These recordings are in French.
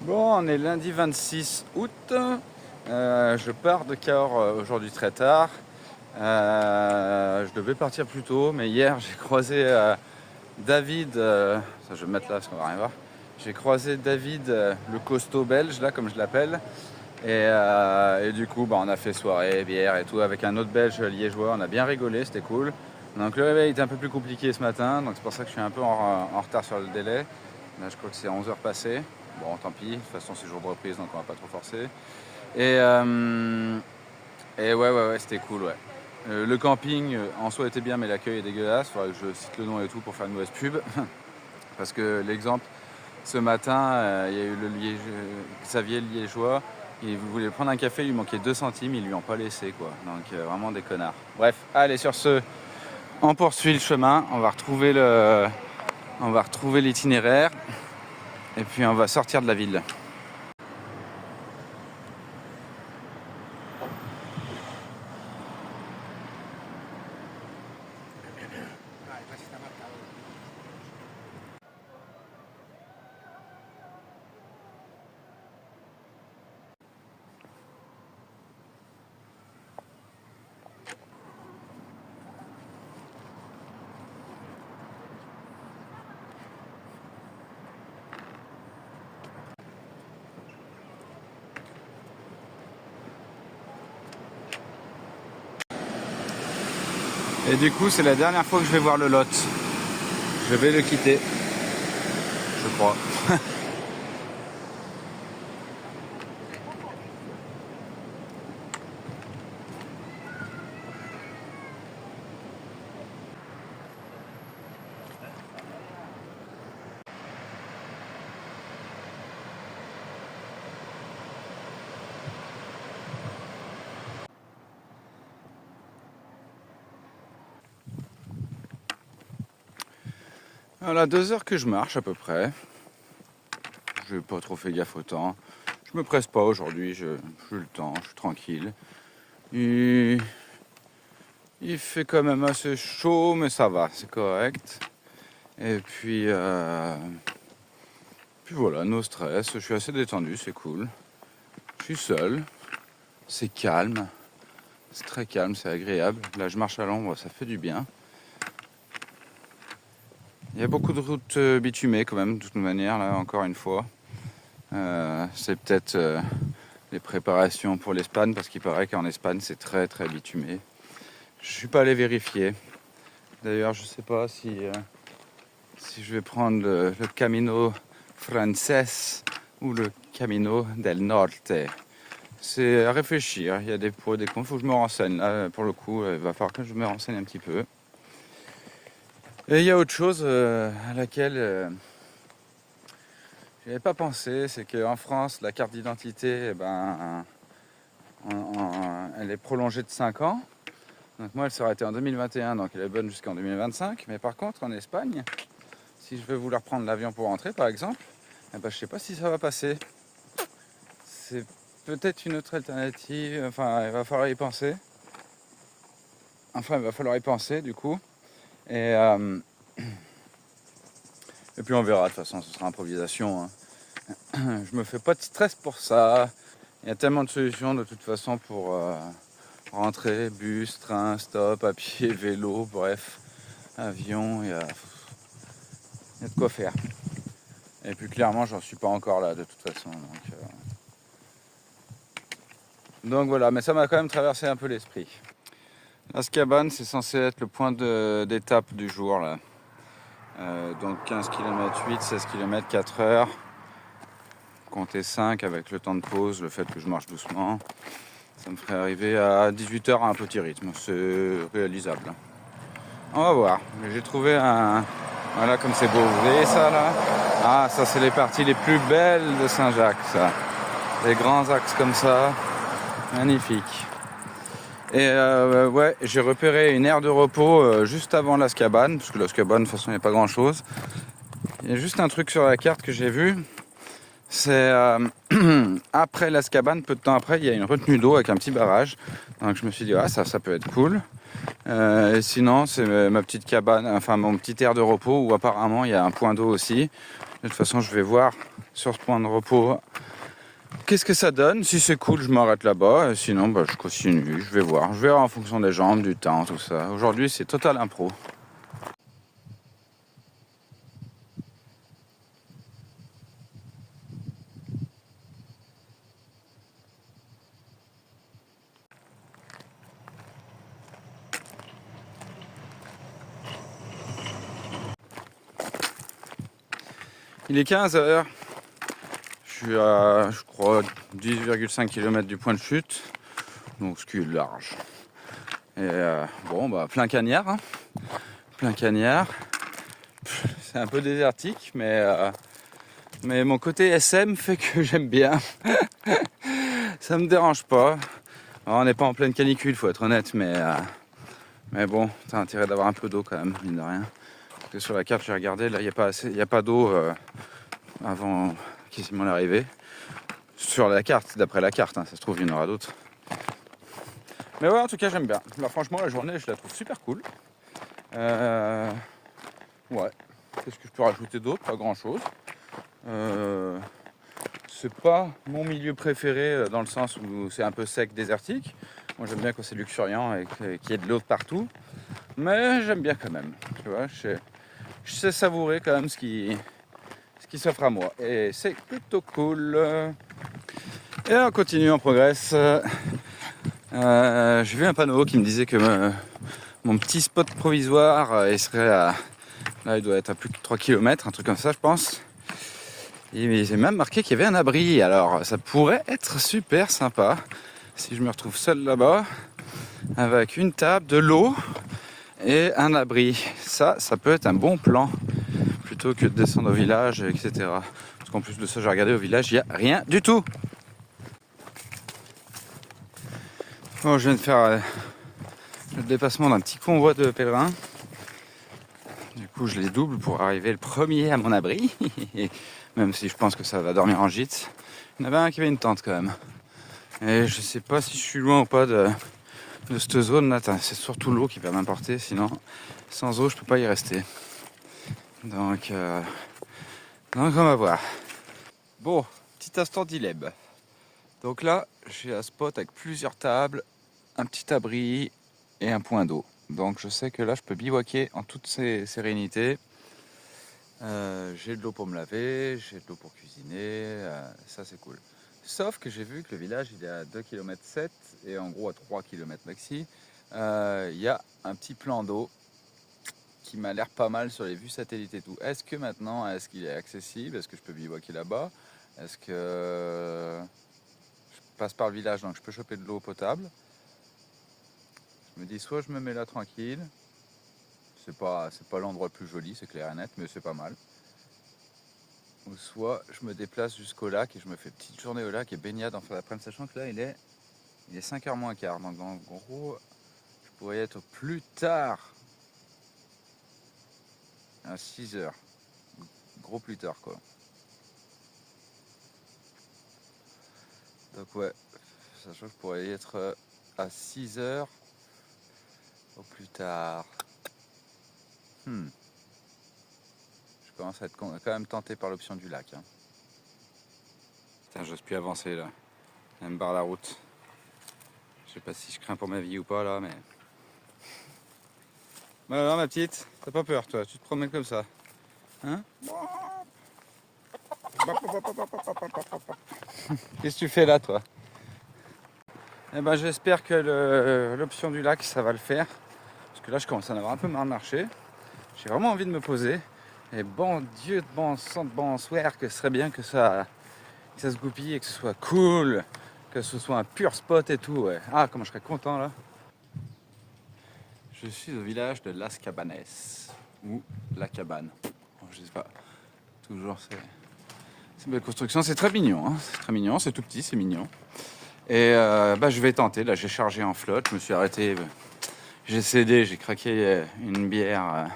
Bon, on est lundi 26 août. Je pars de Cahors aujourd'hui très tard. Je devais partir plus tôt, mais hier j'ai croisé David. Ça, je vais me mettre là parce qu'on va rien voir. J'ai croisé David, le costaud belge, là, comme je l'appelle. Et du coup, on a fait soirée, bière et tout avec un autre belge liégeois. On a bien rigolé, c'était cool. Donc le réveil était un peu plus compliqué ce matin, donc c'est pour ça que je suis un peu en retard sur le délai. Là, je crois que c'est 11 heures passées. Bon, tant pis, de toute façon, c'est jour de reprise, donc on va pas trop forcer. Et, euh, et ouais, c'était cool, ouais. Le camping en soi était bien, mais l'accueil est dégueulasse. Faudrait que je cite le nom et tout pour faire une mauvaise pub. Parce que l'exemple, ce matin, il y a eu Xavier le Liégeois. Il voulait prendre un café, il lui manquait 2 centimes, ils lui ont pas laissé, quoi. Donc vraiment des connards. Bref, allez, sur ce, on poursuit le chemin, on va retrouver l'itinéraire. Et puis on va sortir de la ville. Et du coup, c'est la dernière fois que je vais voir le Lot. Je vais le quitter, je crois. Voilà, 2 heures que je marche à peu près. Je n'ai pas trop fait gaffe au temps. Je me presse pas aujourd'hui, j'ai le temps, je suis tranquille. Il fait quand même assez chaud, mais ça va, c'est correct. Et puis voilà, no stress, je suis assez détendu, c'est cool. Je suis seul, c'est calme, c'est très calme, c'est agréable. Là, je marche à l'ombre, ça fait du bien. Il y a beaucoup de routes bitumées quand même, de toute manière, là, encore une fois. C'est peut-être les préparations pour l'Espagne, parce qu'il paraît qu'en Espagne, c'est très très bitumé. Je suis pas allé vérifier. D'ailleurs, je sais pas si je vais prendre le Camino Frances ou le Camino del Norte. C'est à réfléchir, il y a des pour et des contre, il faut que je me renseigne. Là, pour le coup, il va falloir que je me renseigne un petit peu. Et il y a autre chose à laquelle je n'avais pas pensé, c'est qu'en France, la carte d'identité, elle est prolongée de 5 ans. Donc moi, elle sera arrêtée en 2021, donc elle est bonne jusqu'en 2025. Mais par contre, en Espagne, si je veux vouloir prendre l'avion pour rentrer, par exemple, je ne sais pas si ça va passer. C'est peut-être une autre alternative. Enfin, il va falloir y penser. Du coup. Et puis on verra, de toute façon, ce sera improvisation. Hein. Je me fais pas de stress pour ça. Il y a tellement de solutions de toute façon pour rentrer, bus, train, stop, à pied, vélo, bref, avion, il y a de quoi faire. Et puis clairement, j'en suis pas encore là de toute façon. Donc voilà, mais ça m'a quand même traversé un peu l'esprit. Azkaban, c'est censé être le point d'étape du jour là. Donc 15 km 8, 16 km 4 heures. Comptez 5 avec le temps de pause, le fait que je marche doucement. Ça me ferait arriver à 18 heures à un petit rythme. C'est réalisable. On va voir. J'ai trouvé un... Voilà comme c'est beau. Vous voyez ça là? Ah, ça c'est les parties les plus belles de Saint-Jacques, ça. Des grands axes comme ça. Magnifique. Et ouais, j'ai repéré une aire de repos juste avant l'Azkaban, parce que l'Azkaban, de toute façon, il n'y a pas grand-chose. Il y a juste un truc sur la carte que j'ai vu. C'est après l'Azkaban, peu de temps après, il y a une retenue d'eau avec un petit barrage. Donc je me suis dit, ah, ça peut être cool. Et sinon, c'est ma petite cabane, enfin mon petit aire de repos où apparemment il y a un point d'eau aussi. De toute façon, je vais voir sur ce point de repos qu'est-ce que ça donne. Si c'est cool, je m'arrête là-bas. Et sinon, je continue. Je vais voir. Je verrai en fonction des jambes, du temps, tout ça. Aujourd'hui, c'est total impro. Il est 15h. Je suis à, je crois, 10,5 km du point de chute. Donc, ce qui est large. Et plein cagnard. Hein. Plein cagnard. C'est un peu désertique, mais mon côté SM fait que j'aime bien. Ça me dérange pas. Alors, on n'est pas en pleine canicule, faut être honnête, mais bon, t'as intérêt d'avoir un peu d'eau quand même, mine de rien. Parce que sur la carte, j'ai regardé, là, il n'y a pas d'eau avant quasiment l'arrivée. Sur la carte, d'après la carte, hein, ça se trouve, il y en aura d'autres. Mais ouais, en tout cas, j'aime bien. Là, franchement, la journée, je la trouve super cool. Ouais. Qu'est-ce que je peux rajouter d'autre? Pas grand-chose. C'est pas mon milieu préféré dans le sens où c'est un peu sec, désertique. Moi, j'aime bien quand c'est luxuriant et qu'il y ait de l'eau partout. Mais j'aime bien quand même. Tu vois, je sais savourer quand même ce qui s'offre à moi. Et c'est plutôt cool. Et on continue, on progresse. J'ai vu un panneau qui me disait que mon petit spot provisoire, il serait à... Là, il doit être à plus de 3 km, un truc comme ça, je pense. Et j'ai même marqué qu'il y avait un abri. Alors, ça pourrait être super sympa si je me retrouve seul là-bas, avec une table, de l'eau et un abri. Ça peut être un bon plan, plutôt que de descendre au village, etc. Parce qu'en plus de ça, j'ai regardé au village, il n'y a rien du tout. Bon, je viens de faire le dépassement d'un petit convoi de pèlerins. Du coup, je les double pour arriver le premier à mon abri. Même si je pense que ça va dormir en gîte. Il y en avait un qui avait une tente quand même. Et je sais pas si je suis loin ou pas de cette zone là. C'est surtout l'eau qui va m'importer. Sinon, sans eau, je peux pas y rester. Donc on va voir. Bon, petit instant d'Ileb. Donc là, j'ai un spot avec plusieurs tables, un petit abri et un point d'eau. Donc je sais que là, je peux bivouaquer en toute sérénité. J'ai de l'eau pour me laver, j'ai de l'eau pour cuisiner, ça c'est cool. Sauf que j'ai vu que le village il est à 2,7 km et en gros à 3 km maxi, il y a un petit plan d'eau qui m'a l'air pas mal sur les vues satellites et tout. Est-ce qu'il est accessible? Est-ce que je peux bivouaquer là-bas? Est-ce que je passe par le village donc je peux choper de l'eau potable? Je me dis soit je me mets là tranquille. C'est pas l'endroit le plus joli, c'est clair et net, mais c'est pas mal. Ou soit je me déplace jusqu'au lac et je me fais une petite journée au lac et baignade en fin d'après-midi, sachant que là il est 5h moins quart. Donc en gros, je pourrais être plus tard à 6h. Gros plus tard quoi. Donc ouais, sachant que je pourrais y être à 6h au plus tard. Je commence à être quand même tenté par l'option du lac. Hein. Putain, j'ose plus avancer là. Elle me barre la route. Je sais pas si je crains pour ma vie ou pas là, mais... Bah alors ma petite, t'as pas peur toi, tu te promènes comme ça. Hein? Qu'est-ce que tu fais là toi? Eh ben j'espère que l'option du lac ça va le faire. Parce que là je commence à en avoir un peu marre de marcher. J'ai vraiment envie de me poser. Et bon Dieu de bon sang de bon soir que ce serait bien que ça se goupille et que ce soit cool. Que ce soit un pur spot et tout. Ouais. Ah comment je serais content là. Je suis au village de Las Cabanes. Ou La Cabane. Oh, je sais pas. Toujours c'est une belle construction. C'est très mignon. Hein. C'est très mignon. C'est tout petit, c'est mignon. Et je vais tenter. Là j'ai chargé en flotte. Je me suis arrêté. J'ai cédé. J'ai craqué une bière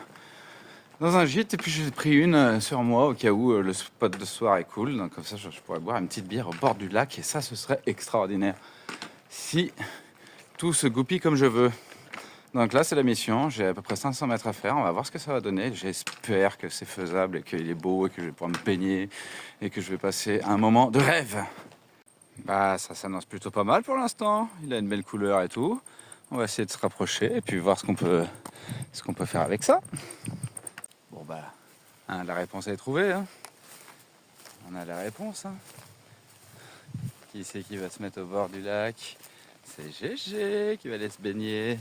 dans un gîte. Et puis j'ai pris une sur moi au cas où le spot de ce soir est cool. Donc comme ça je pourrais boire une petite bière au bord du lac. Et ça ce serait extraordinaire. Si tout se goupille comme je veux. Donc là, c'est la mission. J'ai à peu près 500 mètres à faire. On va voir ce que ça va donner. J'espère que c'est faisable et qu'il est beau et que je vais pouvoir me baigner et que je vais passer un moment de rêve. Bah, ça s'annonce plutôt pas mal pour l'instant. Il a une belle couleur et tout. On va essayer de se rapprocher et puis voir ce qu'on peut faire avec ça. Bon, bah, hein, la réponse est trouvée. Hein. On a la réponse. Hein. Qui c'est qui va se mettre au bord du lac? C'est GG qui va aller se baigner.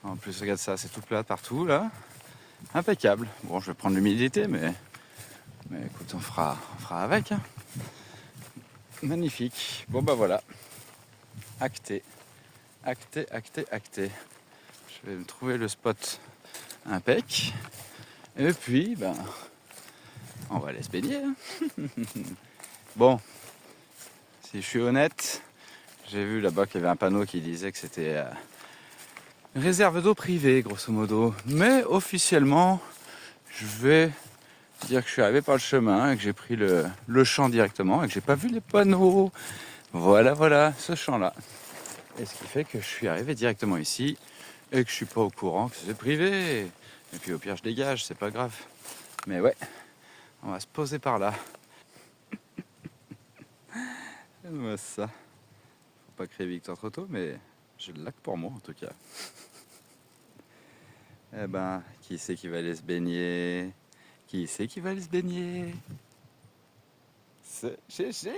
En plus, regarde ça, c'est tout plat partout là. Impeccable. Bon, je vais prendre l'humidité, mais écoute, on fera avec. Hein. Magnifique. Bon, bah voilà. Acté. Acté. Je vais me trouver le spot impec. Et puis, ben, on va aller se baigner. Hein. Bon, si je suis honnête, j'ai vu là-bas qu'il y avait un panneau qui disait que c'était une réserve d'eau privée, grosso modo. Mais officiellement, je vais dire que je suis arrivé par le chemin et que j'ai pris le champ directement et que j'ai pas vu les panneaux. Voilà, ce champ-là. Et ce qui fait que je suis arrivé directement ici et que je suis pas au courant que c'est privé. Et puis au pire, je dégage, c'est pas grave. Mais ouais, on va se poser par là. Moi, ça. Faut pas créer Victor trop tôt, mais j'ai le lac pour moi en tout cas. Eh ben, qui c'est qui va aller se baigner? Qui c'est qui va aller se baigner? C'est GG!